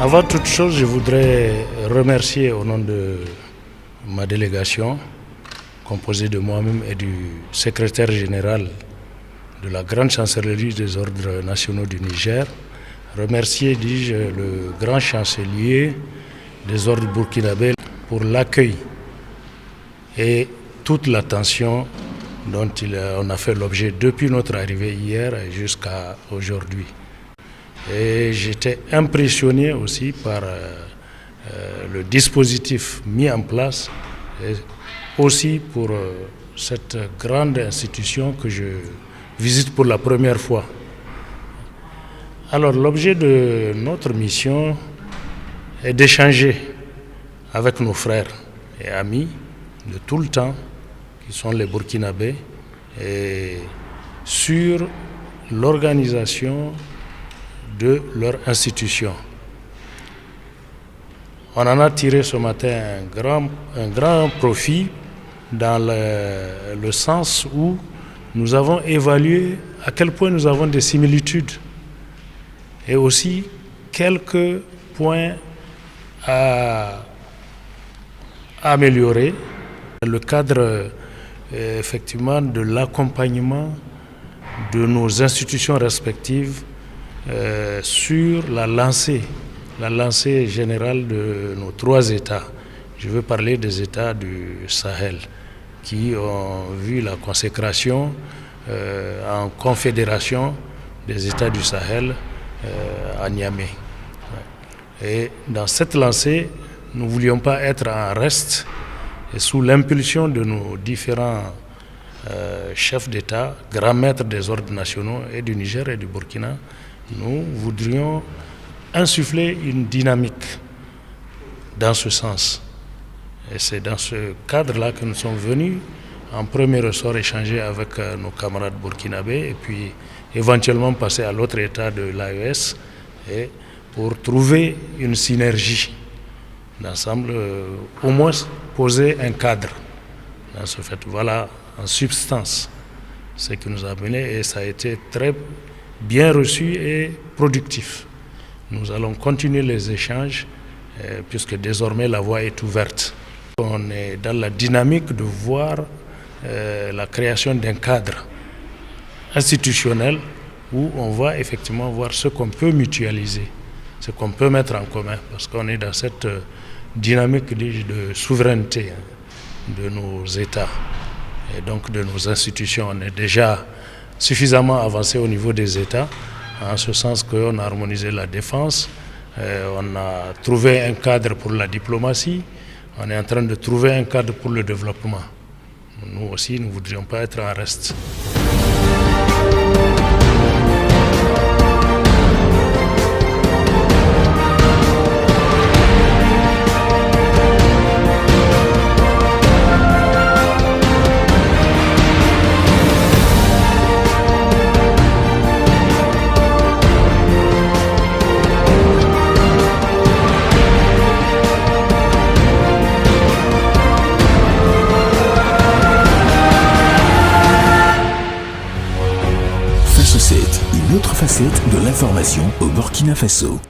Avant toute chose, je voudrais remercier au nom de ma délégation, composée de moi-même et du secrétaire général de la Grande Chancellerie des Ordres Nationaux du Niger, remercier, dis-je, le grand chancelier des Ordres burkinabés pour l'accueil et toute l'attention dont on a fait l'objet depuis notre arrivée hier jusqu'à aujourd'hui. Et j'étais impressionné aussi par le dispositif mis en place et aussi pour cette grande institution que je visite pour la première fois. Alors l'objet de notre mission est d'échanger avec nos frères et amis de tout le temps, qui sont les Burkinabés, et sur l'organisation de leur institution. On en a tiré ce matin un grand profit dans le sens où nous avons évalué à quel point nous avons des similitudes et aussi quelques points à améliorer. Le cadre effectivement de l'accompagnement de nos institutions respectives sur la lancée générale de nos 3 États. Je veux parler des États du Sahel qui ont vu la consécration en confédération des États du Sahel à Niamey. Et dans cette lancée, nous ne voulions pas être en reste et sous l'impulsion de nos différents chefs d'État, grands maîtres des ordres nationaux et du Niger et du Burkina, nous voudrions insuffler une dynamique dans ce sens. Et c'est dans ce cadre-là que nous sommes venus en premier ressort échanger avec nos camarades burkinabés et puis éventuellement passer à l'autre état de l'AES et pour trouver une synergie d'ensemble, au moins poser un cadre dans ce fait. Voilà en substance ce qui nous a mené et ça a été très bien reçu et productif. Nous allons continuer les échanges puisque désormais la voie est ouverte. On est dans la dynamique de voir la création d'un cadre institutionnel où on va effectivement voir ce qu'on peut mutualiser, ce qu'on peut mettre en commun, parce qu'on est dans cette dynamique de souveraineté de nos États et donc de nos institutions. On est déjà suffisamment avancé au niveau des États, en ce sens qu'on a harmonisé la défense, on a trouvé un cadre pour la diplomatie, on est en train de trouver un cadre pour le développement. Nous aussi, nous ne voudrions pas être en reste. Une autre facette de l'information au Burkina Faso.